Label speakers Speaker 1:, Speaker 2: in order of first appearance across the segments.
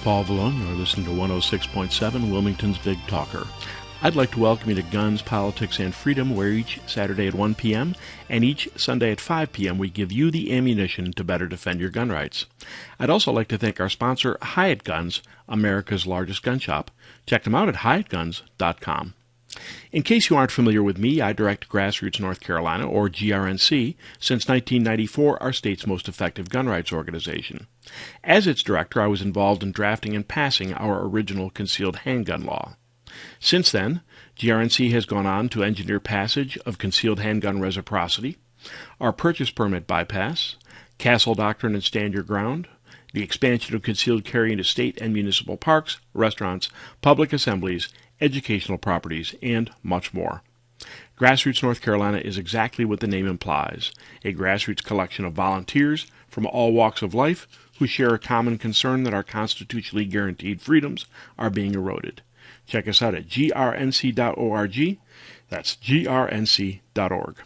Speaker 1: Paul Vallone. You're listening to 106.7 Wilmington's Big Talker. I'd like to welcome you to Guns, Politics, and Freedom, where each Saturday at 1 p.m. and each Sunday at 5 p.m. we give you the ammunition to better defend your gun rights. I'd also like to thank our sponsor, Hyatt Guns, America's largest gun shop. Check them out at hyattguns.com. In case you aren't familiar with me, I direct Grassroots North Carolina, or GRNC, since 1994, our state's most effective gun rights organization. As its director, I was involved in drafting and passing our original concealed handgun law. Since then, GRNC has gone on to engineer passage of concealed handgun reciprocity, our purchase permit bypass, Castle Doctrine and Stand Your Ground, the expansion of concealed carry into state and municipal parks, restaurants, public assemblies, educational properties, and much more. Grassroots North Carolina is exactly what the name implies, a grassroots collection of volunteers from all walks of life who share a common concern that our constitutionally guaranteed freedoms are being eroded. Check us out at grnc.org. That's grnc.org.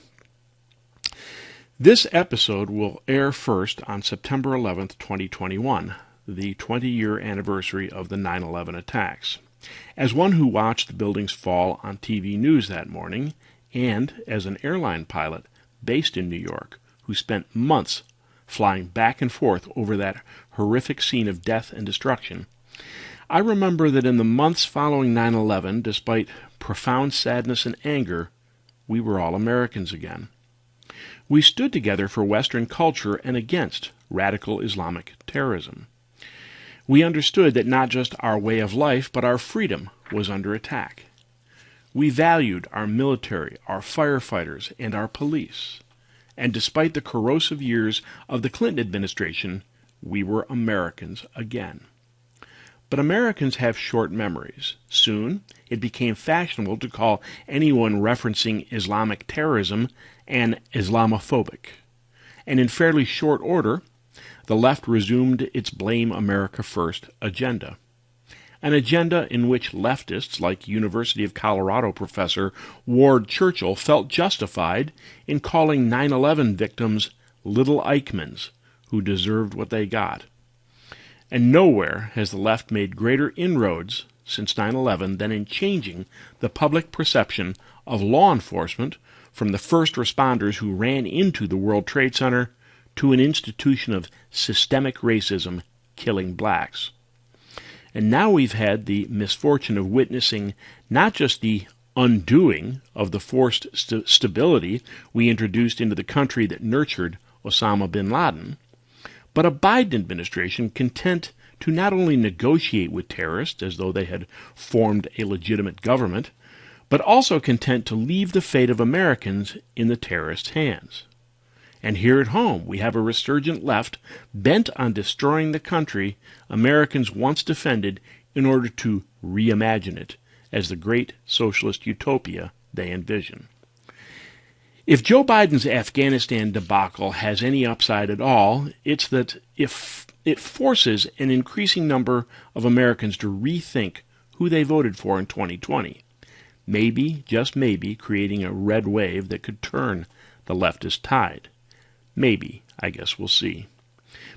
Speaker 1: This episode will air first on September 11th, 2021, the 20-year anniversary of the 9/11 attacks. As one who watched the buildings fall on TV news that morning, and as an airline pilot based in New York who spent months flying back and forth over that horrific scene of death and destruction, I remember that in the months following 9/11, despite profound sadness and anger, we were all Americans again. We stood together for Western culture and against radical Islamic terrorism. We understood that not just our way of life, but our freedom was under attack. We valued our military, our firefighters, and our police. And despite the corrosive years of the Clinton administration, we were Americans again. But Americans have short memories. Soon, it became fashionable to call anyone referencing Islamic terrorism an Islamophobic. And in fairly short order, the left resumed its Blame America First agenda. An agenda in which leftists like University of Colorado professor Ward Churchill felt justified in calling 9/11 victims little Eichmanns who deserved what they got. And nowhere has the left made greater inroads since 9/11 than in changing the public perception of law enforcement from the first responders who ran into the World Trade Center to an institution of systemic racism killing blacks. And now we've had the misfortune of witnessing not just the undoing of the forced stability we introduced into the country that nurtured Osama bin Laden, but a Biden administration content to not only negotiate with terrorists as though they had formed a legitimate government, but also content to leave the fate of Americans in the terrorists' hands. And here at home, we have a resurgent left bent on destroying the country Americans once defended in order to reimagine it as the great socialist utopia they envision. If Joe Biden's Afghanistan debacle has any upside at all, it's that if it forces an increasing number of Americans to rethink who they voted for in 2020, maybe, just maybe, creating a red wave that could turn the leftist tide. Maybe. I guess we'll see.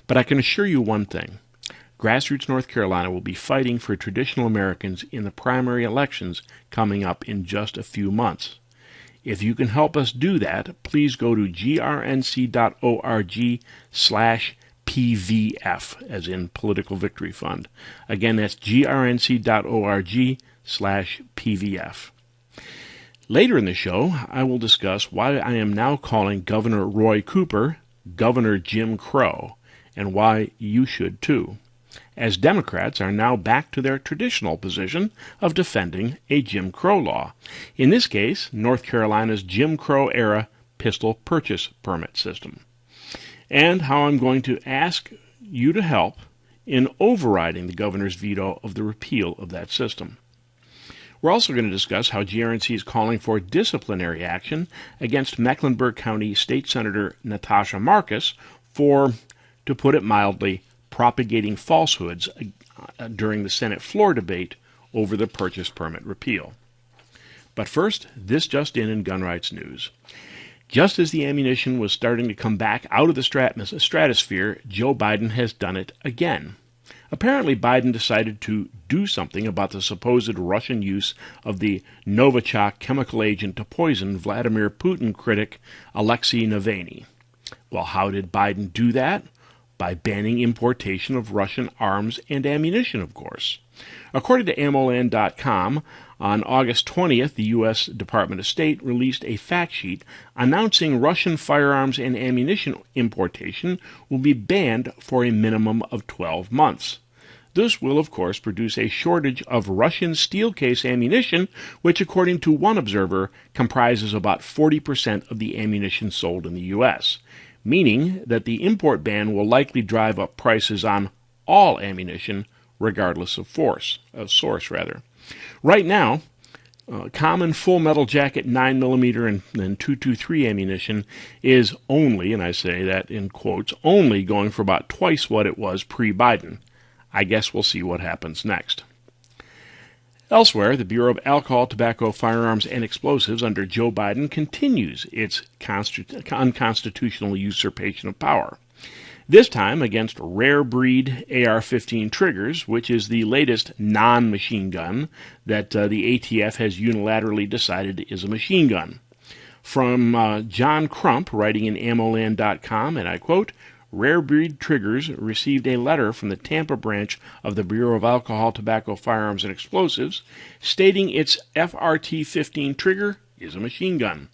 Speaker 1: But I can assure you one thing. Grassroots North Carolina will be fighting for traditional Americans in the primary elections coming up in just a few months. If you can help us do that, please go to grnc.org/PVF, as in Political Victory Fund. Again, that's grnc.org/PVF. Later in the show, I will discuss why I am now calling Governor Roy Cooper Governor Jim Crow, and why you should too, as Democrats are now back to their traditional position of defending a Jim Crow law, in this case, North Carolina's Jim Crow-era pistol purchase permit system, and how I'm going to ask you to help in overriding the governor's veto of the repeal of that system. We're also going to discuss how GRNC is calling for disciplinary action against Mecklenburg County State Senator Natasha Marcus for, to put it mildly, propagating falsehoods during the Senate floor debate over the purchase permit repeal. But first, this just in gun rights news. Just as the ammunition was starting to come back out of the stratosphere, Joe Biden has done it again. Apparently, Biden decided to do something about the supposed Russian use of the Novichok chemical agent to poison Vladimir Putin critic Alexei Navalny. Well, how did Biden do that? By banning importation of Russian arms and ammunition, of course. According to AmmoLand.com, on August 20th, the U.S. Department of State released a fact sheet announcing Russian firearms and ammunition importation will be banned for a minimum of 12 months. This will, of course, produce a shortage of Russian steel case ammunition, which, according to one observer, comprises about 40% of the ammunition sold in the U.S., meaning that the import ban will likely drive up prices on all ammunition, regardless of source. Right now, common full metal jacket 9mm and 223 ammunition is only, and I say that in quotes, only going for about twice what it was pre-Biden. I guess we'll see what happens next. Elsewhere, the Bureau of Alcohol, Tobacco, Firearms, and Explosives under Joe Biden continues its unconstitutional usurpation of power. This time against rare breed AR-15 triggers, which is the latest non-machine gun that the ATF has unilaterally decided is a machine gun. From John Crump, writing in AmmoLand.com, and I quote, Rare Breed Triggers received a letter from the Tampa branch of the Bureau of Alcohol, Tobacco, Firearms, and Explosives stating its FRT-15 trigger is a machine gun.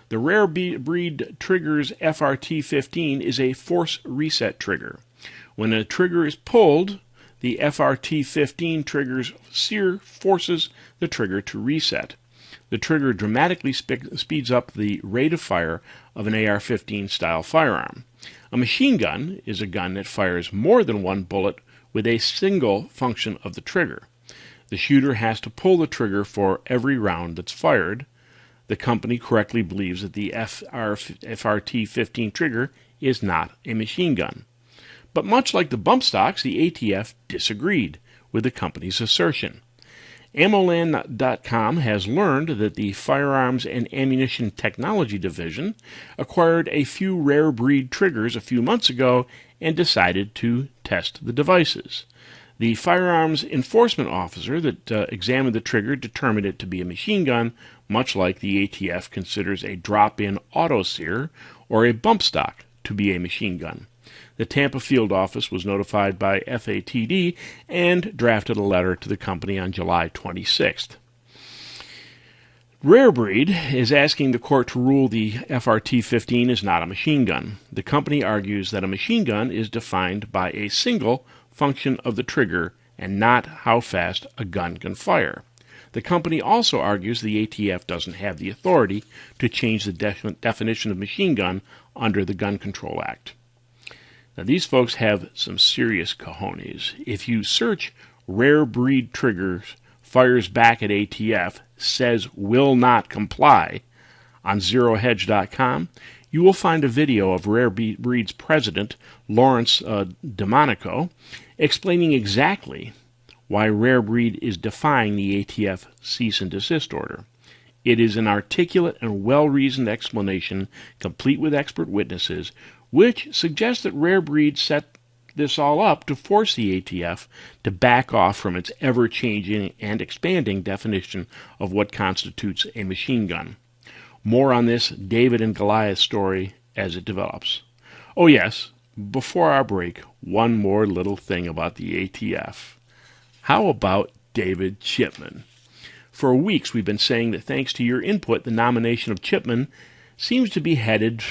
Speaker 1: The Rare Breed Triggers FRT-15 is a force reset trigger. When a trigger is pulled, the FRT-15 trigger's sear forces the trigger to reset. The trigger dramatically speeds up the rate of fire of an AR-15 style firearm. A machine gun is a gun that fires more than one bullet with a single function of the trigger. The shooter has to pull the trigger for every round that's fired. The company correctly believes that the FRT-15 trigger is not a machine gun. But much like the bump stocks, the ATF disagreed with the company's assertion. AmmoLand.com has learned that the Firearms and Ammunition Technology Division acquired a few rare breed triggers a few months ago and decided to test the devices. The firearms enforcement officer that examined the trigger determined it to be a machine gun, much like the ATF considers a drop-in auto sear or a bump stock to be a machine gun. The Tampa field office was notified by FATD and drafted a letter to the company on July 26th. Rare Breed is asking the court to rule the FRT-15 is not a machine gun. The company argues that a machine gun is defined by a single function of the trigger and not how fast a gun can fire. The company also argues the ATF doesn't have the authority to change the definition of machine gun under the Gun Control Act. Now, these folks have some serious cojones. If you search Rare Breed Triggers fires back at ATF, says will not comply on ZeroHedge.com, you will find a video of Rare Breed's president, Lawrence DeMonico, explaining exactly why Rare Breed is defying the ATF cease and desist order. It is an articulate and well-reasoned explanation, complete with expert witnesses, which suggests that Rare Breed set this all up to force the ATF to back off from its ever-changing and expanding definition of what constitutes a machine gun. More on this David and Goliath story as it develops. Oh yes, before our break, one more little thing about the ATF. How about David Chipman? For weeks we've been saying that thanks to your input, the nomination of Chipman seems to be headed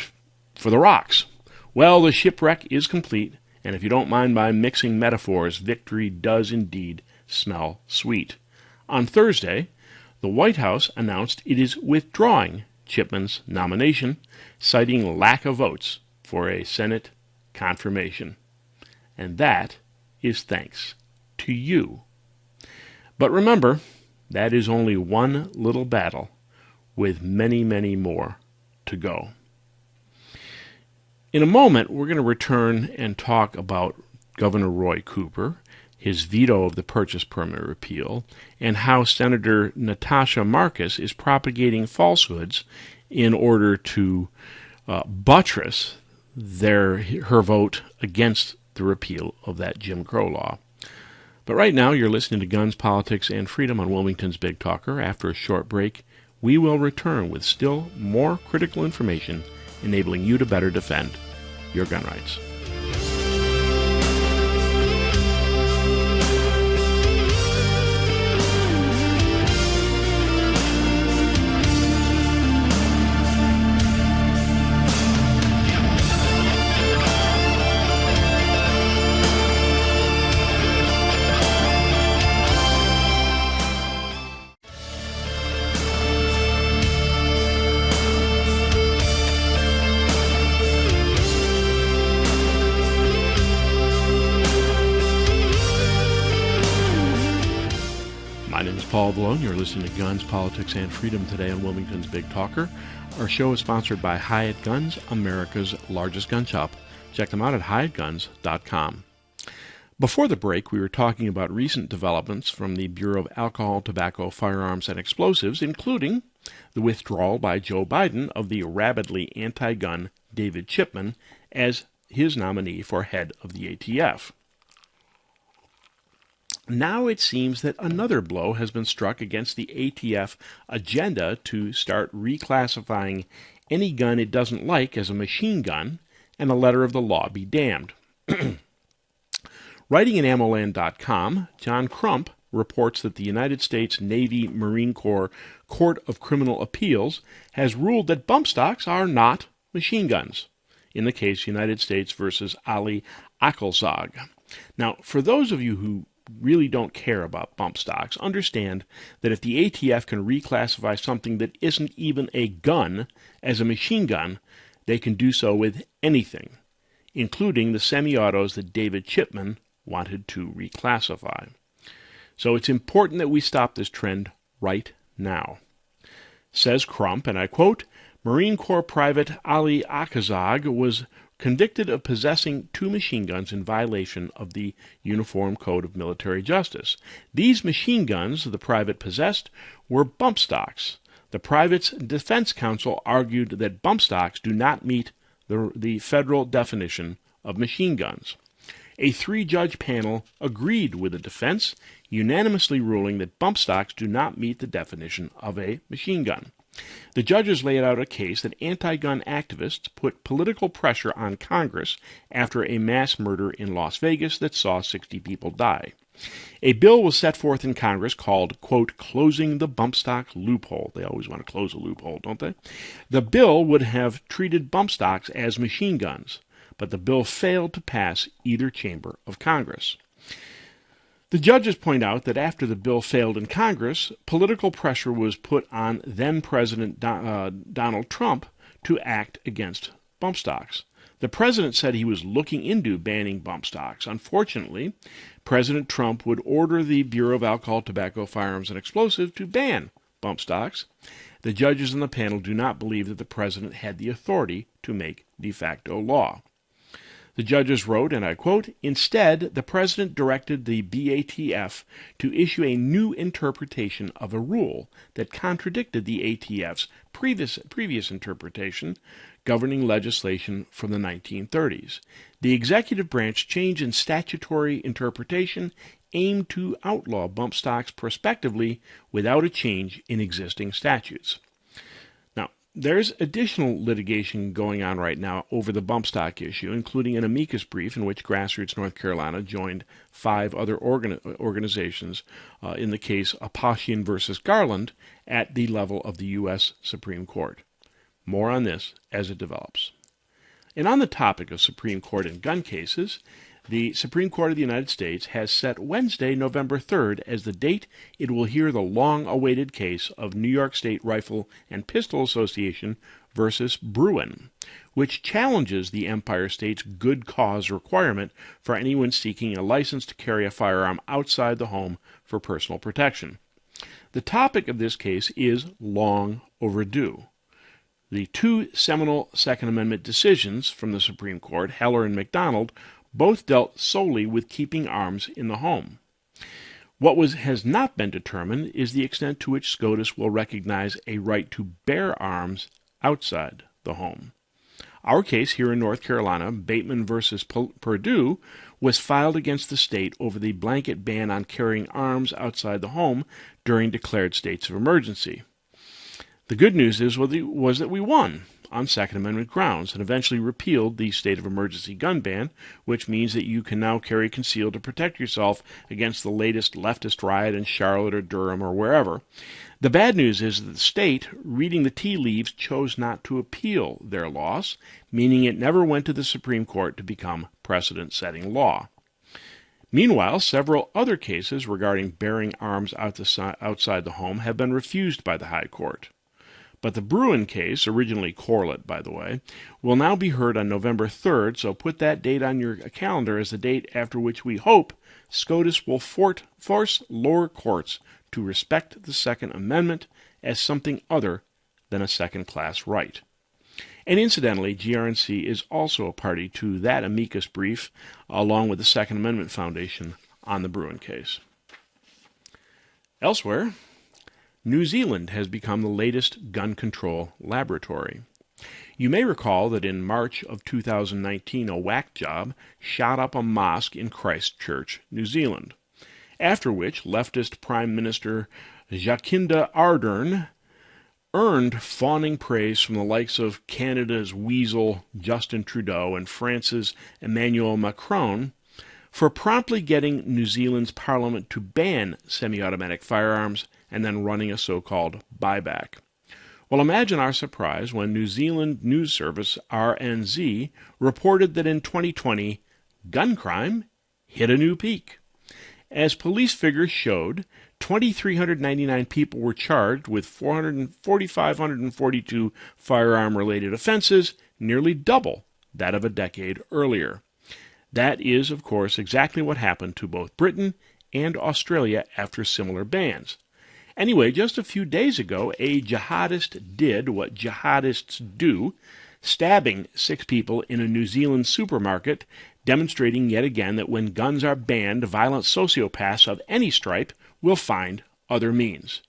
Speaker 1: for the rocks. Well, the shipwreck is complete, and if you don't mind my mixing metaphors, victory does indeed smell sweet. On Thursday, the White House announced it is withdrawing Chipman's nomination, citing lack of votes for a Senate confirmation. And that is thanks to you. But remember, that is only one little battle with many, many more to go. In a moment, we're going to return and talk about Governor Roy Cooper, his veto of the purchase permit repeal, and how Senator Natasha Marcus is propagating falsehoods in order to buttress her vote against the repeal of that Jim Crow law. But right now, you're listening to Guns, Politics, and Freedom on Wilmington's Big Talker. After a short break, we will return with still more critical information enabling you to better defend your gun rights. Paul Vallone. You're listening to Guns, Politics, and Freedom today on Wilmington's Big Talker. Our show is sponsored by Hyatt Guns, America's largest gun shop. Check them out at hyattguns.com. Before the break, we were talking about recent developments from the Bureau of Alcohol, Tobacco, Firearms, and Explosives, including the withdrawal by Joe Biden of the rabidly anti-gun David Chipman as his nominee for head of the ATF. Now it seems that another blow has been struck against the ATF agenda to start reclassifying any gun it doesn't like as a machine gun, and a letter of the law be damned. Writing in AmmoLand.com, John Crump reports that the United States Navy Marine Corps Court of Criminal Appeals has ruled that bump stocks are not machine guns, in the case United States versus Ali Aklzag. Now, for those of you who really don't care about bump stocks, understand that if the ATF can reclassify something that isn't even a gun as a machine gun, they can do so with anything, including the semi-autos that David Chipman wanted to reclassify. So it's important that we stop this trend right now. Says Crump, and I quote, Marine Corps Private Ali Aklzag was convicted of possessing 2 machine guns in violation of the Uniform Code of Military Justice. These machine guns the private possessed were bump stocks. The private's defense counsel argued that bump stocks do not meet the federal definition of machine guns. A 3-judge panel agreed with the defense, unanimously ruling that bump stocks do not meet the definition of a machine gun. The judges laid out a case that anti-gun activists put political pressure on Congress after a mass murder in Las Vegas that saw 60 people die. A bill was set forth in Congress called, quote, Closing the Bump Stock Loophole. They always want to close a loophole, don't they? The bill would have treated bump stocks as machine guns, but the bill failed to pass either chamber of Congress. The judges point out that after the bill failed in Congress, political pressure was put on then-President Donald Trump to act against bump stocks. The president said he was looking into banning bump stocks. Unfortunately, President Trump would order the Bureau of Alcohol, Tobacco, Firearms, and Explosives to ban bump stocks. The judges on the panel do not believe that the president had the authority to make de facto law. The judges wrote, and I quote, Instead, the president directed the BATF to issue a new interpretation of a rule that contradicted the ATF's previous interpretation governing legislation from the 1930s. The executive branch change in statutory interpretation aimed to outlaw bump stocks prospectively without a change in existing statutes. There's additional litigation going on right now over the bump stock issue, including an amicus brief in which Grassroots North Carolina joined 5 other organizations in the case Aposhian versus Garland at the level of the U.S. Supreme Court. More on this as it develops. And on the topic of Supreme Court and gun cases, the Supreme Court of the United States has set Wednesday, November 3rd, as the date it will hear the long-awaited case of New York State Rifle and Pistol Association versus Bruen, which challenges the Empire State's good cause requirement for anyone seeking a license to carry a firearm outside the home for personal protection. The topic of this case is long overdue. The 2 seminal Second Amendment decisions from the Supreme Court, Heller and McDonald, both dealt solely with keeping arms in the home. What has not been determined is the extent to which SCOTUS will recognize a right to bear arms outside the home. Our case here in North Carolina, Bateman versus Purdue, was filed against the state over the blanket ban on carrying arms outside the home during declared states of emergency. The good news was that we won on Second Amendment grounds and eventually repealed the state of emergency gun ban, which means that you can now carry concealed to protect yourself against the latest leftist riot in Charlotte or Durham or wherever. The bad news is that the state, reading the tea leaves, chose not to appeal their loss, meaning it never went to the Supreme Court to become precedent-setting law. Meanwhile, several other cases regarding bearing arms outside the home have been refused by the High Court. But the Bruen case, originally Corlett, by the way, will now be heard on November 3rd, so put that date on your calendar as the date after which we hope SCOTUS will force lower courts to respect the Second Amendment as something other than a second-class right. And incidentally, GRNC is also a party to that amicus brief, along with the Second Amendment Foundation, on the Bruen case. Elsewhere, New Zealand has become the latest gun control laboratory. You may recall that in March of 2019, a whack job shot up a mosque in Christchurch, New Zealand, after which leftist Prime Minister Jacinda Ardern earned fawning praise from the likes of Canada's weasel Justin Trudeau and France's Emmanuel Macron for promptly getting New Zealand's parliament to ban semi-automatic firearms and then running a so-called buyback. Well, imagine our surprise when New Zealand news service RNZ reported that in 2020, gun crime hit a new peak. As police figures showed, 2,399 people were charged with 4,542 firearm-related offenses, nearly double that of a decade earlier. That is, of course, exactly what happened to both Britain and Australia after similar bans. Anyway, just a few days ago, a jihadist did what jihadists do, stabbing 6 people in a New Zealand supermarket, demonstrating yet again that when guns are banned, violent sociopaths of any stripe will find other means.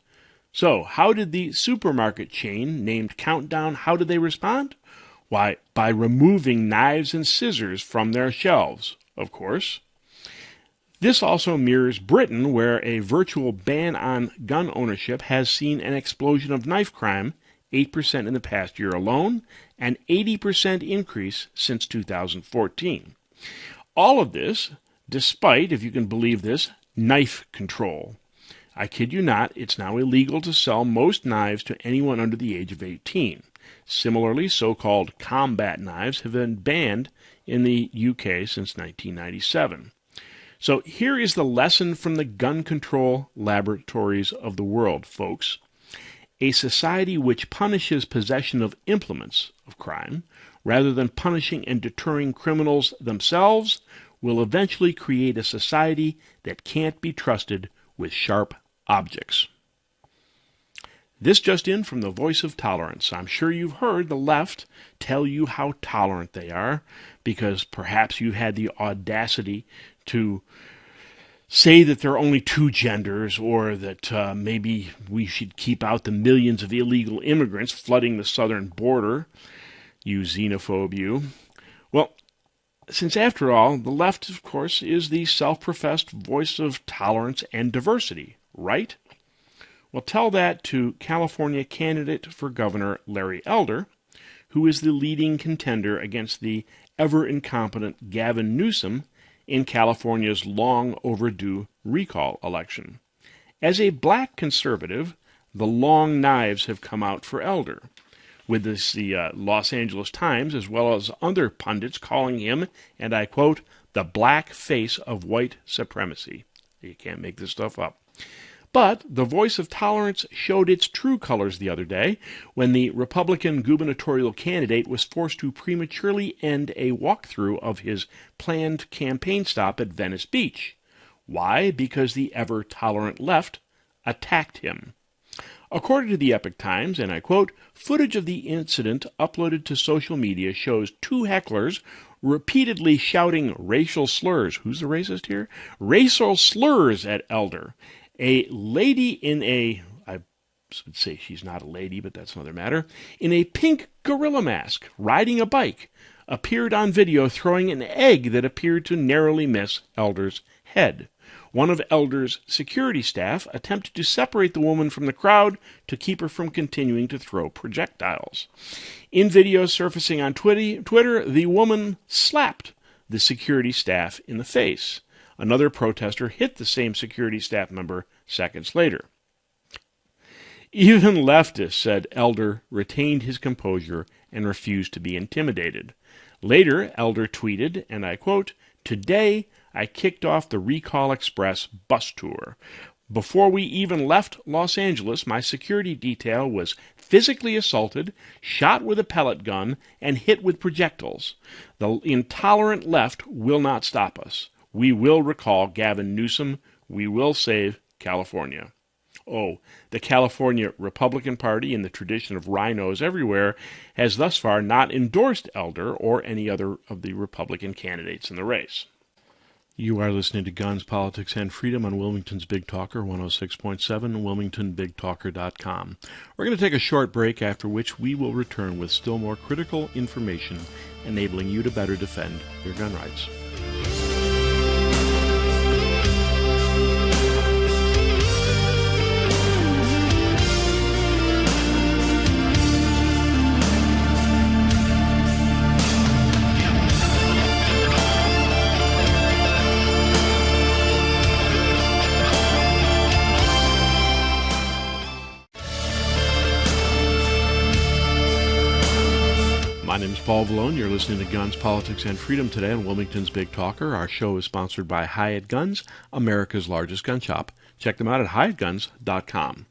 Speaker 1: So, how did the supermarket chain named Countdown, how did they respond? Why, by removing knives and scissors from their shelves, of course. This also mirrors Britain, where a virtual ban on gun ownership has seen an explosion of knife crime, 8% in the past year alone, and 80% increase since 2014. All of this, despite, if you can believe this, knife control. I kid you not, it's now illegal to sell most knives to anyone under the age of 18. Similarly, so-called combat knives have been banned in the UK since 1997. So here is the lesson from the gun control laboratories of the world, folks. A society which punishes possession of implements of crime, rather than punishing and deterring criminals themselves, will eventually create a society that can't be trusted with sharp objects. This just in from the Voice of Tolerance. I'm sure you've heard the left tell you how tolerant they are, because perhaps you had the audacity to say that there are only 2 genders, or that maybe we should keep out the millions of illegal immigrants flooding the southern border. You xenophobe, you. Well, since after all, the left, of course, is the self-professed voice of tolerance and diversity, right? Well, tell that to California candidate for governor Larry Elder, who is the leading contender against the ever-incompetent Gavin Newsom in California's long-overdue recall election. As a black conservative, the long knives have come out for Elder, with the Los Angeles Times as well as other pundits calling him, and I quote, the black face of white supremacy. You can't make this stuff up. But the Voice of Tolerance showed its true colors the other day when the Republican gubernatorial candidate was forced to prematurely end a walkthrough of his planned campaign stop at Venice Beach. Why? Because the ever-tolerant left attacked him. According to the Epoch Times, and I quote, footage of the incident uploaded to social media shows 2 hecklers repeatedly shouting racial slurs. Who's the racist here? Racial slurs at Elder. A lady in a, I would say she's not a lady, but that's another matter, in a pink gorilla mask, riding a bike, appeared on video throwing an egg that appeared to narrowly miss Elder's head. One of Elder's security staff attempted to separate the woman from the crowd to keep her from continuing to throw projectiles. In videos surfacing on Twitter, the woman slapped the security staff in the face. Another protester hit the same security staff member seconds later. Even leftists said Elder retained his composure and refused to be intimidated. Later, Elder tweeted, and I quote, "Today, I kicked off the Recall Express bus tour. Before we even left Los Angeles, my security detail was physically assaulted, shot with a pellet gun, and hit with projectiles. The intolerant left will not stop us. We will recall Gavin Newsom. We will save California." Oh, the California Republican Party, in the tradition of rhinos everywhere, has thus far not endorsed Elder or any other of the Republican candidates in the race. You are listening to Guns, Politics, and Freedom on Wilmington's Big Talker, 106.7, wilmingtonbigtalker.com. We're going to take a short break, after which we will return with still more critical information enabling you to better defend your gun rights. My name is Paul Vallone. You're listening to Guns, Politics, and Freedom today on Wilmington's Big Talker. Our show is sponsored by Hyatt Guns, America's largest gun shop. Check them out at hyattguns.com.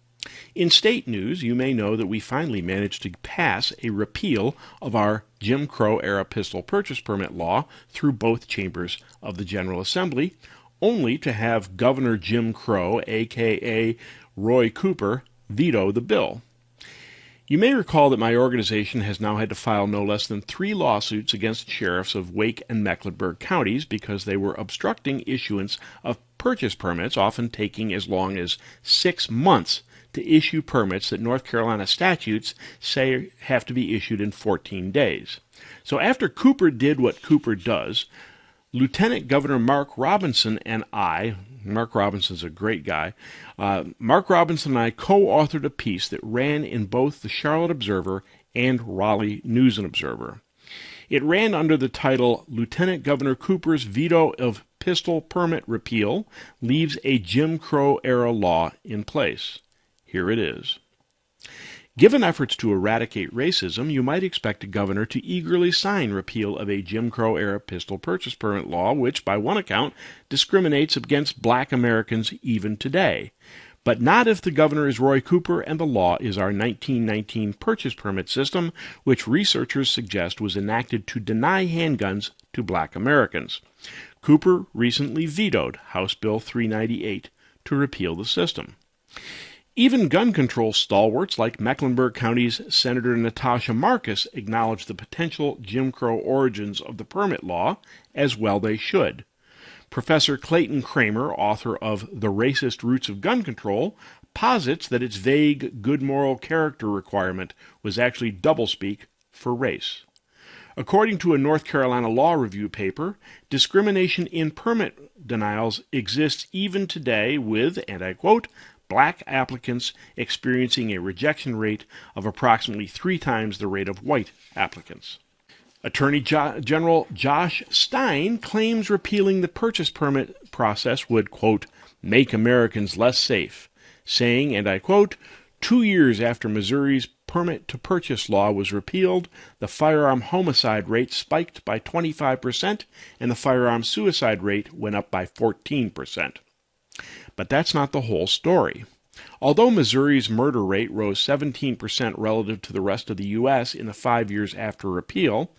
Speaker 1: In state news, you may know that we finally managed to pass a repeal of our Jim Crow-era pistol purchase permit law through both chambers of the General Assembly, only to have Governor Jim Crow, a.k.a. Roy Cooper, veto the bill. You may recall that my organization has now had to file no less than 3 lawsuits against sheriffs of Wake and Mecklenburg counties because they were obstructing issuance of purchase permits, often taking as long as 6 months to issue permits that North Carolina statutes say have to be issued in 14 days. So after Cooper did what Cooper does, Lieutenant Governor Mark Robinson and I, Mark Robinson's a great guy, Mark Robinson and I co-authored a piece that ran in both the Charlotte Observer and Raleigh News and Observer. It ran under the title, "Lieutenant Governor Cooper's Veto of Pistol Permit Repeal Leaves a Jim Crow-Era Law in Place." Here it is. Given efforts to eradicate racism, you might expect a governor to eagerly sign repeal of a Jim Crow-era pistol purchase permit law, which, by one account, discriminates against black Americans even today. But not if the governor is Roy Cooper and the law is our 1919 purchase permit system, which researchers suggest was enacted to deny handguns to black Americans. Cooper recently vetoed House Bill 398 to repeal the system. Even gun control stalwarts like Mecklenburg County's Senator Natasha Marcus acknowledge the potential Jim Crow origins of the permit law, as well they should. Professor Clayton Kramer, author of The Racist Roots of Gun Control, posits that its vague good moral character requirement was actually doublespeak for race. According to a North Carolina law review paper, discrimination in permit denials exists even today with, and I quote, black applicants experiencing a rejection rate of approximately 3 times the rate of white applicants. Attorney General Josh Stein claims repealing the purchase permit process would, quote, make Americans less safe, saying, and I quote, 2 years after Missouri's permit-to-purchase law was repealed, the firearm homicide rate spiked by 25% and the firearm suicide rate went up by 14%. But that's not the whole story. Although Missouri's murder rate rose 17% relative to the rest of the U.S. in the 5 years after repeal,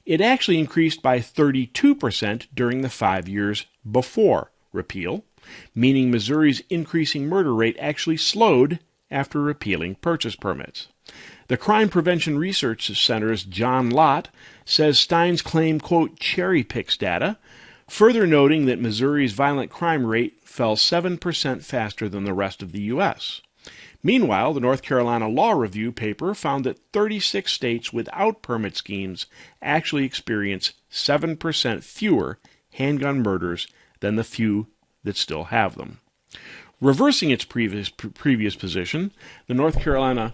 Speaker 1: it actually increased by 32% during the 5 years before repeal, meaning Missouri's increasing murder rate actually slowed after repealing purchase permits. The Crime Prevention Research Center's John Lott says Stein's claim, quote, cherry-picks data, further noting that Missouri's violent crime rate fell 7% faster than the rest of the U.S. Meanwhile, the North Carolina Law Review paper found that 36 states without permit schemes actually experience 7% fewer handgun murders than the few that still have them. Reversing its previous position, the North Carolina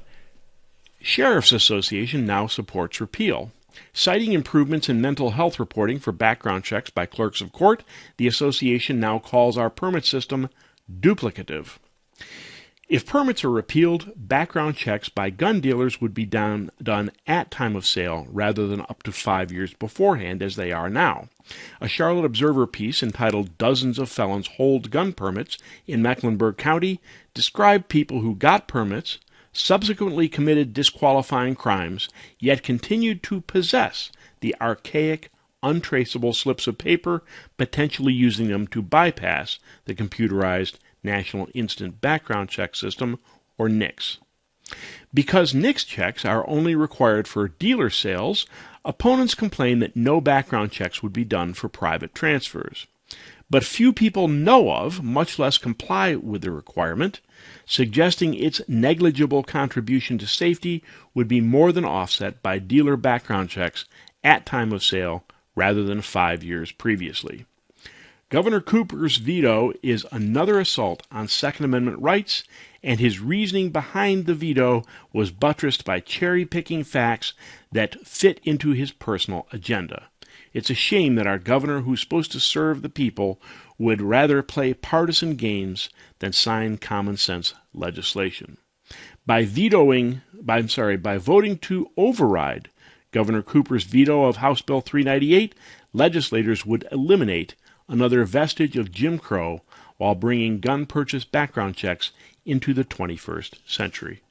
Speaker 1: Sheriff's Association now supports repeal. Citing improvements in mental health reporting for background checks by clerks of court, the association now calls our permit system duplicative. If permits are repealed, background checks by gun dealers would be done at time of sale rather than up to 5 years beforehand as they are now. A Charlotte Observer piece entitled "Dozens of Felons Hold Gun Permits in Mecklenburg County" described people who got permits, subsequently committed disqualifying crimes, yet continued to possess the archaic, untraceable slips of paper, potentially using them to bypass the computerized National Instant Background Check System, or NICS. Because NICS checks are only required for dealer sales, opponents complain that no background checks would be done for private transfers. But few people know of, much less comply with the requirement, suggesting its negligible contribution to safety would be more than offset by dealer background checks at time of sale rather than 5 years previously. Governor Cooper's veto is another assault on Second Amendment rights, and his reasoning behind the veto was buttressed by cherry-picking facts that fit into his personal agenda. It's a shame that our governor, who's supposed to serve the people, would rather play partisan games than sign common-sense legislation. By voting to override Governor Cooper's veto of House Bill 398, legislators would eliminate another vestige of Jim Crow while bringing gun purchase background checks into the 21st century.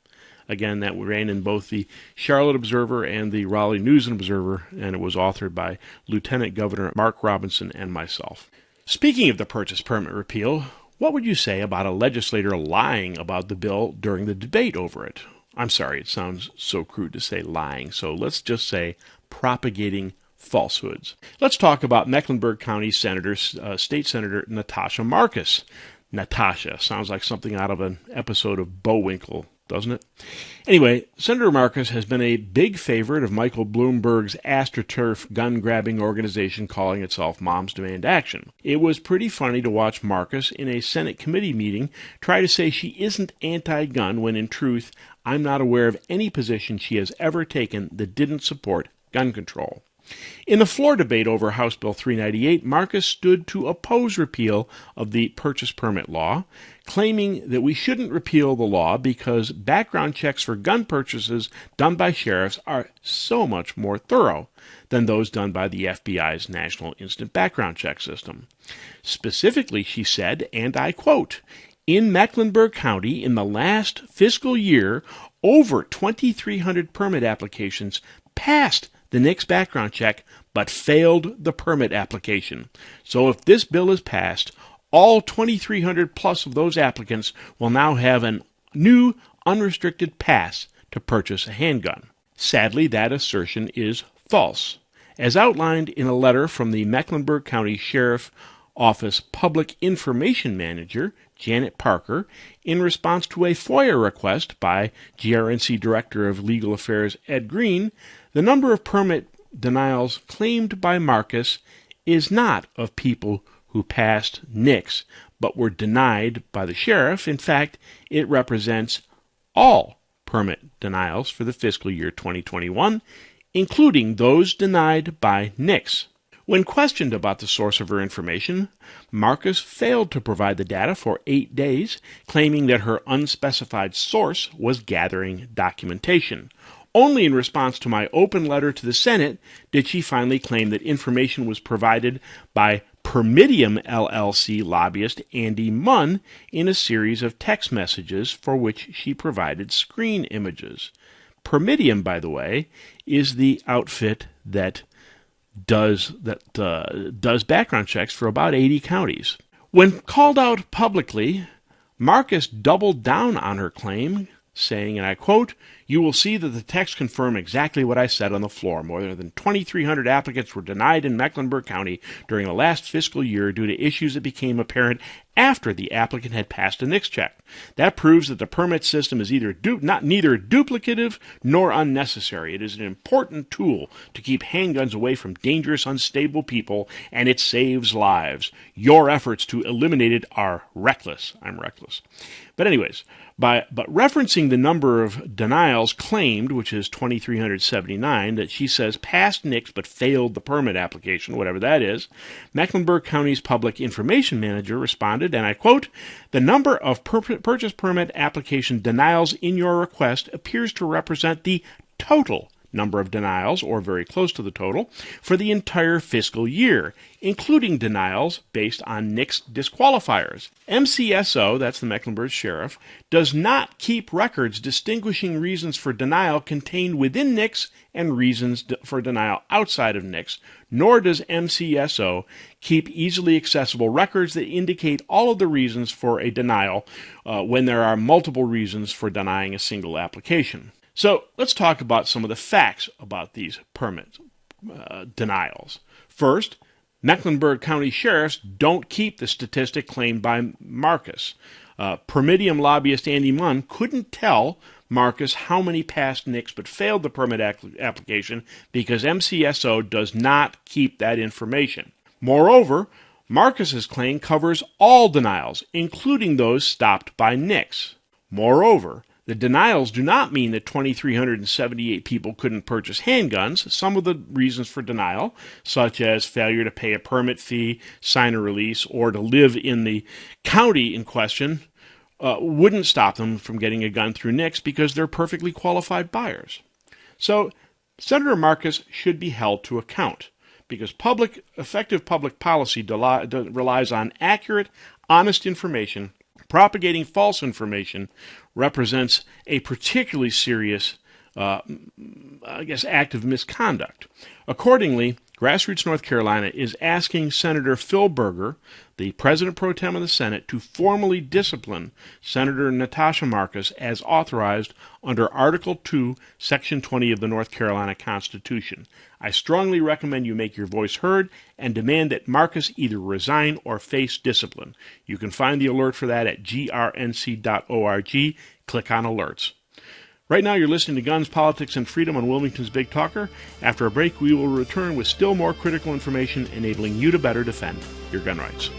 Speaker 1: Again, that ran in both the Charlotte Observer and the Raleigh News and Observer, and it was authored by Lieutenant Governor Mark Robinson and myself. Speaking of the purchase permit repeal, what would you say about a legislator lying about the bill during the debate over it? I'm sorry, it sounds so crude to say lying, so let's just say propagating falsehoods. Let's talk about Mecklenburg County State Senator Natasha Marcus. Natasha sounds like something out of an episode of Bullwinkle, doesn't it? Anyway, Senator Marcus has been a big favorite of Michael Bloomberg's AstroTurf gun-grabbing organization calling itself Moms Demand Action. It was pretty funny to watch Marcus in a Senate committee meeting try to say she isn't anti-gun when in truth I'm not aware of any position she has ever taken that didn't support gun control. In the floor debate over House Bill 398, Marcus stood to oppose repeal of the purchase permit law, claiming that we shouldn't repeal the law because background checks for gun purchases done by sheriffs are so much more thorough than those done by the FBI's National Instant Background Check System. Specifically, she said, and I quote, "In Mecklenburg County, in the last fiscal year, over 2,300 permit applications passed the NICS background check, but failed the permit application. So if this bill is passed, all 2,300 plus of those applicants will now have a new unrestricted pass to purchase a handgun." Sadly, that assertion is false. As outlined in a letter from the Mecklenburg County Sheriff Office Public Information Manager, Janet Parker, in response to a FOIA request by GRNC Director of Legal Affairs Ed Green, the number of permit denials claimed by Marcus is not of people who passed NICS but were denied by the sheriff. In fact, it represents all permit denials for the fiscal year 2021, including those denied by NICS. When questioned about the source of her information, Marcus failed to provide the data for 8 days, claiming that her unspecified source was gathering documentation. Only in response to my open letter to the Senate did she finally claim that information was provided by Permidium LLC lobbyist Andy Munn in a series of text messages for which she provided screen images. Permidium, by the way, is the outfit that does background checks for about 80 counties. When called out publicly, Marcus doubled down on her claim, saying, and I quote, "You will see that the text confirm exactly what I said on the floor. More than 2,300 applicants were denied in Mecklenburg County during the last fiscal year due to issues that became apparent after the applicant had passed a NICS check. That proves that the permit system is neither duplicative nor unnecessary. It is an important tool to keep handguns away from dangerous, unstable people, and it saves lives. Your efforts to eliminate it are reckless." I'm reckless. But anyways, but referencing the number of denials claimed, which is 2,379, that she says passed NICS but failed the permit application, whatever that is, Mecklenburg County's public information manager responded, and I quote, "The number of purchase permit application denials in your request appears to represent the total number of denials, or very close to the total, for the entire fiscal year, including denials based on NICS disqualifiers. MCSO, that's the Mecklenburg Sheriff, does not keep records distinguishing reasons for denial contained within NICS and reasons for denial outside of NICS, nor does MCSO keep easily accessible records that indicate all of the reasons for a denial when there are multiple reasons for denying a single application." So let's talk about some of the facts about these permit denials. First, Mecklenburg County sheriffs don't keep the statistic claimed by Marcus. Permitium lobbyist Andy Munn couldn't tell Marcus how many passed NICS but failed the permit application because MCSO does not keep that information. Moreover, Marcus's claim covers all denials, including those stopped by NICS. Moreover, the denials do not mean that 2,378 people couldn't purchase handguns. Some of the reasons for denial, such as failure to pay a permit fee, sign a release, or to live in the county in question, wouldn't stop them from getting a gun through NICS because they're perfectly qualified buyers. So Senator Marcus should be held to account because effective public policy relies on accurate, honest information. Propagating false information represents a particularly serious, act of misconduct. Accordingly, Grassroots North Carolina is asking Senator Phil Berger, the President Pro Tem of the Senate, to formally discipline Senator Natasha Marcus as authorized under Article 2, Section 20 of the North Carolina Constitution. I strongly recommend you make your voice heard and demand that Marcus either resign or face discipline. You can find the alert for that at grnc.org. Click on Alerts. Right now you're listening to Guns, Politics, and Freedom on Wilmington's Big Talker. After a break, we will return with still more critical information enabling you to better defend your gun rights.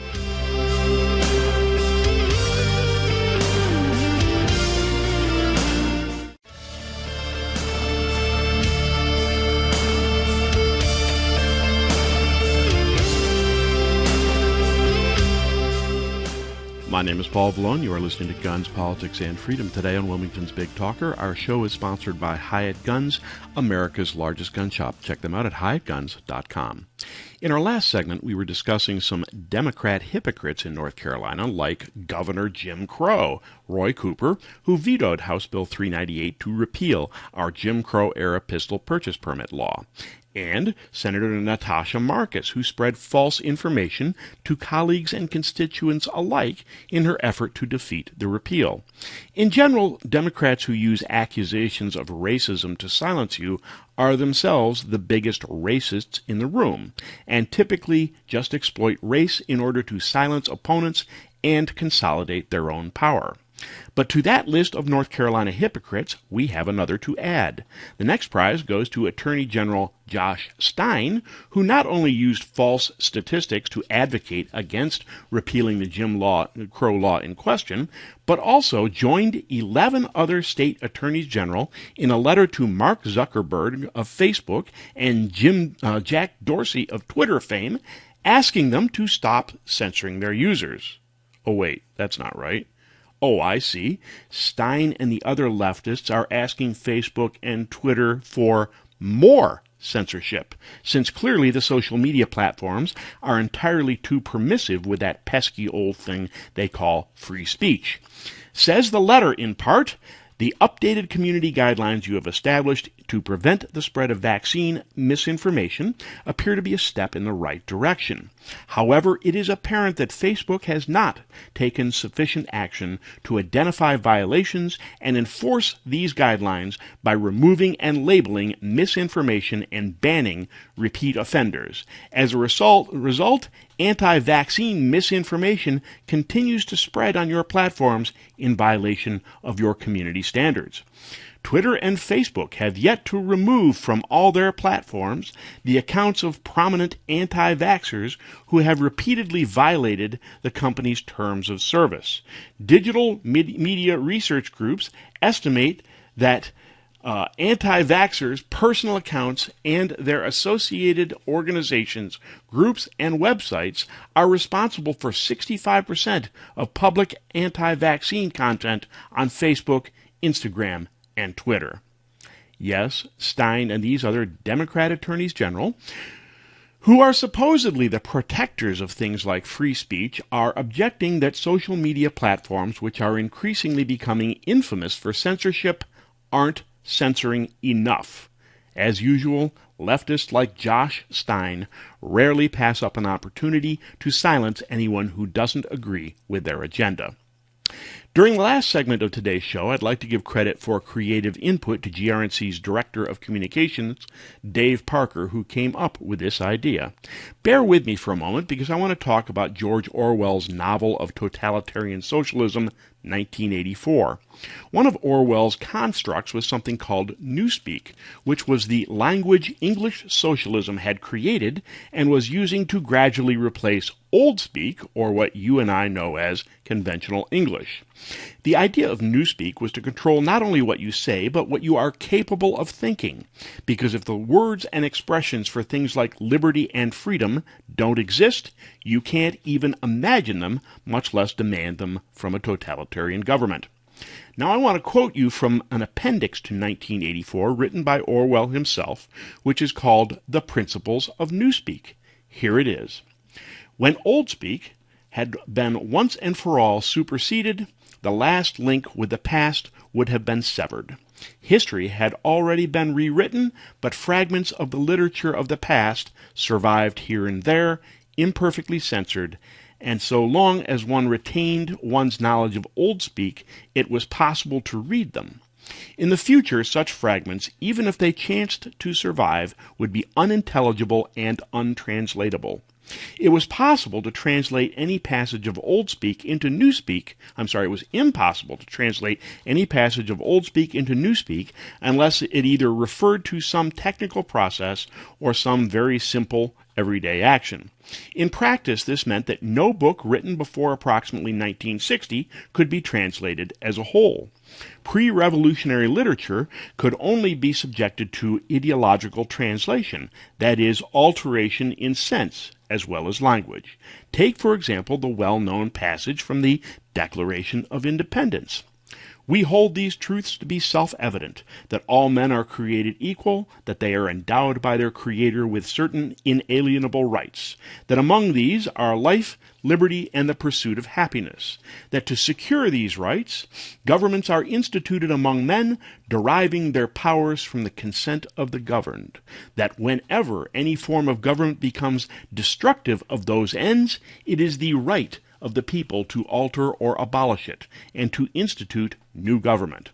Speaker 1: My name is Paul Vallone. You are listening to Guns, Politics, and Freedom today on Wilmington's Big Talker. Our show is sponsored by Hyatt Guns, America's largest gun shop. Check them out at hyattguns.com. In our last segment, we were discussing some Democrat hypocrites in North Carolina, like Governor Jim Crow, Roy Cooper, who vetoed House Bill 398 to repeal our Jim Crow-era pistol purchase permit law, and Senator Natasha Marcus, who spread false information to colleagues and constituents alike in her effort to defeat the repeal. In general, Democrats who use accusations of racism to silence you are themselves the biggest racists in the room, and typically just exploit race in order to silence opponents and consolidate their own power. But to that list of North Carolina hypocrites, we have another to add. The next prize goes to Attorney General Josh Stein, who not only used false statistics to advocate against repealing the Jim Crow law in question, but also joined 11 other state attorneys general in a letter to Mark Zuckerberg of Facebook and Jack Dorsey of Twitter fame, asking them to stop censoring their users. Oh wait, that's not right. Oh, I see. Stein and the other leftists are asking Facebook and Twitter for more censorship, since clearly the social media platforms are entirely too permissive with that pesky old thing they call free speech. Says the letter, in part, The updated community guidelines you have established to prevent the spread of vaccine misinformation appear to be a step in the right direction. However, it is apparent that Facebook has not taken sufficient action to identify violations and enforce these guidelines by removing and labeling misinformation and banning repeat offenders. As a result, anti-vaccine misinformation continues to spread on your platforms in violation of your community standards. Twitter and Facebook have yet to remove from all their platforms the accounts of prominent anti-vaxxers who have repeatedly violated the company's terms of service. Digital media research groups estimate that anti-vaxxers' personal accounts and their associated organizations, groups, and websites are responsible for 65% of public anti-vaccine content on Facebook, Instagram, and Twitter. Yes, Stein and these other Democrat attorneys general, who are supposedly the protectors of things like free speech, are objecting that social media platforms, which are increasingly becoming infamous for censorship, aren't censoring enough. As usual, leftists like Josh Stein rarely pass up an opportunity to silence anyone who doesn't agree with their agenda. During the last segment of today's show, I'd like to give credit for creative input to GRNC's Director of Communications, Dave Parker, who came up with this idea. Bear with me for a moment because I want to talk about George Orwell's novel of totalitarian socialism, 1984. One of Orwell's constructs was something called Newspeak, which was the language English socialism had created and was using to gradually replace Oldspeak, or what you and I know as conventional English. The idea of Newspeak was to control not only what you say, but what you are capable of thinking. Because if the words and expressions for things like liberty and freedom don't exist, you can't even imagine them, much less demand them from a totalitarian government. Now I want to quote you from an appendix to 1984 written by Orwell himself, which is called The Principles of Newspeak. Here it is. When Oldspeak had been once and for all superseded, the last link with the past would have been severed. History had already been rewritten, but fragments of the literature of the past survived here and there, imperfectly censored, and so long as one retained one's knowledge of Oldspeak, it was possible to read them. In the future, such fragments, even if they chanced to survive, would be unintelligible and untranslatable. It was possible to translate any passage of Oldspeak into Newspeak. It was impossible to translate any passage of Oldspeak into Newspeak unless it either referred to some technical process or some very simple everyday action. In practice, this meant that no book written before approximately 1960 could be translated as a whole. Pre-revolutionary literature could only be subjected to ideological translation, that is, alteration in sense as well as language. Take, for example, the well-known passage from the Declaration of Independence. We hold these truths to be self-evident, that all men are created equal, that they are endowed by their Creator with certain inalienable rights, that among these are life, liberty, and the pursuit of happiness, that to secure these rights, governments are instituted among men, deriving their powers from the consent of the governed, that whenever any form of government becomes destructive of those ends, it is the right of the people to alter or abolish it, and to institute new government.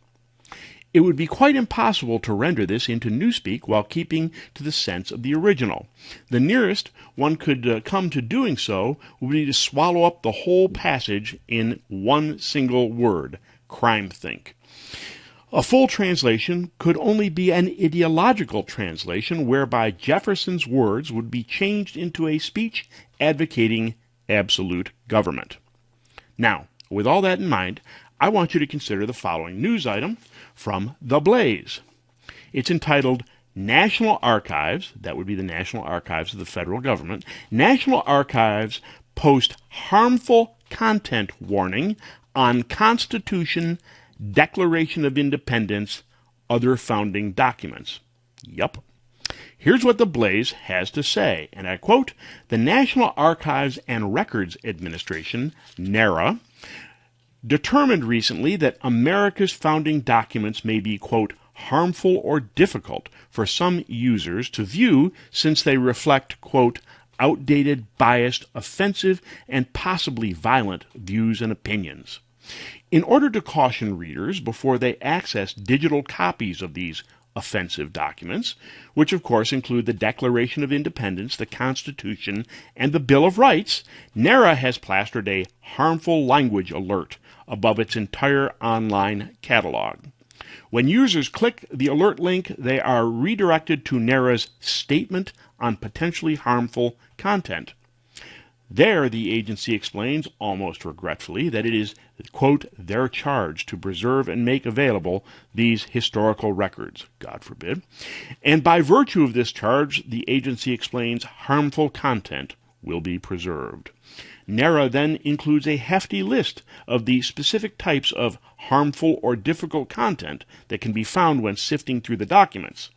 Speaker 1: It would be quite impossible to render this into Newspeak while keeping to the sense of the original. The nearest one could come to doing so would be to swallow up the whole passage in one single word, crime-think. A full translation could only be an ideological translation whereby Jefferson's words would be changed into a speech advocating absolute government. Now, with all that in mind, I want you to consider the following news item from The Blaze. It's entitled National Archives, that would be the National Archives of the federal government, National Archives post harmful content warning on Constitution, Declaration of Independence, other founding documents. Yup. Here's what The Blaze has to say, and I quote, "The National Archives and Records Administration, NARA, determined recently that America's founding documents may be, quote, harmful or difficult for some users to view since they reflect, quote, outdated, biased, offensive, and possibly violent views and opinions. In order to caution readers before they access digital copies of these offensive documents, which of course include the Declaration of Independence, the Constitution, and the Bill of Rights, NARA has plastered a harmful language alert above its entire online catalog. When users click the alert link, they are redirected to NARA's Statement on Potentially Harmful Content. There, the agency explains, almost regretfully, that it is, quote, their charge to preserve and make available these historical records, God forbid. And by virtue of this charge, the agency explains harmful content will be preserved. NARA then includes a hefty list of the specific types of harmful or difficult content that can be found when sifting through the documents.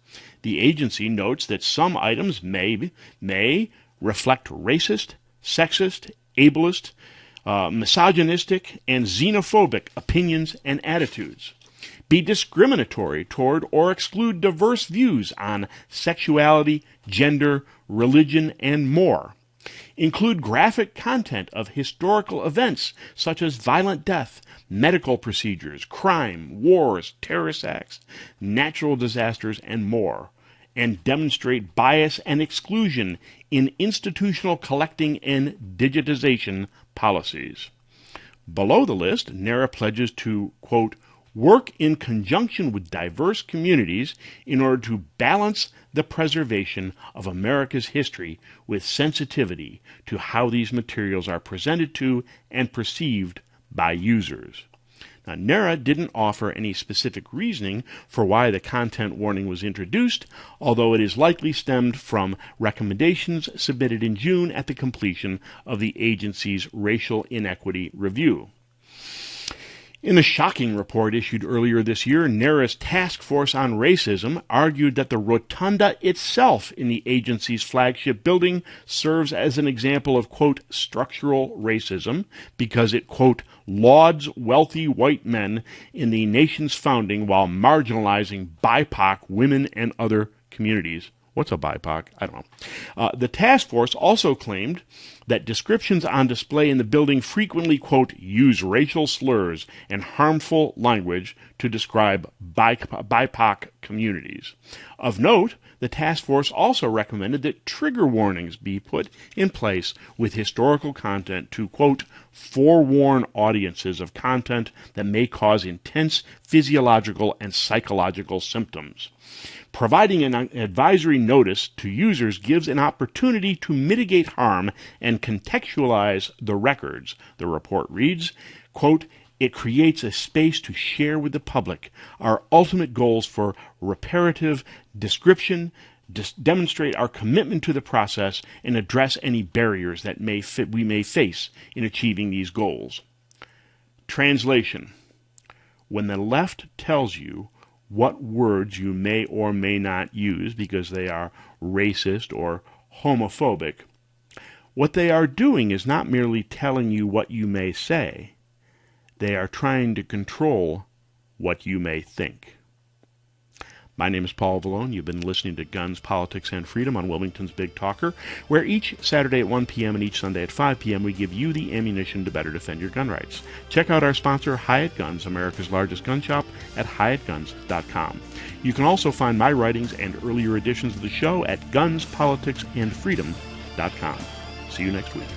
Speaker 1: The agency notes that some items may reflect racist, sexist, ableist, misogynistic, and xenophobic opinions and attitudes, be discriminatory toward or exclude diverse views on sexuality, gender, religion, and more, include graphic content of historical events such as violent death, medical procedures, crime, wars, terrorist acts, natural disasters, and more, and demonstrate bias and exclusion in institutional collecting and digitization policies. Below the list, NARA pledges to, quote, work in conjunction with diverse communities in order to balance the preservation of America's history with sensitivity to how these materials are presented to and perceived by users. Now, NARA didn't offer any specific reasoning for why the content warning was introduced, although it is likely stemmed from recommendations submitted in June at the completion of the agency's racial inequity review. In a shocking report issued earlier this year, NARA's Task Force on Racism argued that the rotunda itself in the agency's flagship building serves as an example of, quote, structural racism because it, quote, lauds wealthy white men in the nation's founding while marginalizing BIPOC women and other communities. What's a BIPOC? I don't know. The task force also claimed that descriptions on display in the building frequently, quote, use racial slurs and harmful language to describe BIPOC communities. Of note, the task force also recommended that trigger warnings be put in place with historical content to, quote, forewarn audiences of content that may cause intense physiological and psychological symptoms. Providing an advisory notice to users gives an opportunity to mitigate harm and contextualize the records. The report reads, quote, it creates a space to share with the public our ultimate goals for reparative description, demonstrate our commitment to the process, and address any barriers that we may face in achieving these goals. Translation. When the left tells you what words you may or may not use because they are racist or homophobic, what they are doing is not merely telling you what you may say. They are trying to control what you may think. My name is Paul Vallone. You've been listening to Guns, Politics, and Freedom on Wilmington's Big Talker, where each Saturday at 1 p.m. and each Sunday at 5 p.m. we give you the ammunition to better defend your gun rights. Check out our sponsor, Hyatt Guns, America's largest gun shop, at HyattGuns.com. You can also find my writings and earlier editions of the show at GunsPoliticsandFreedom.com. See you next week.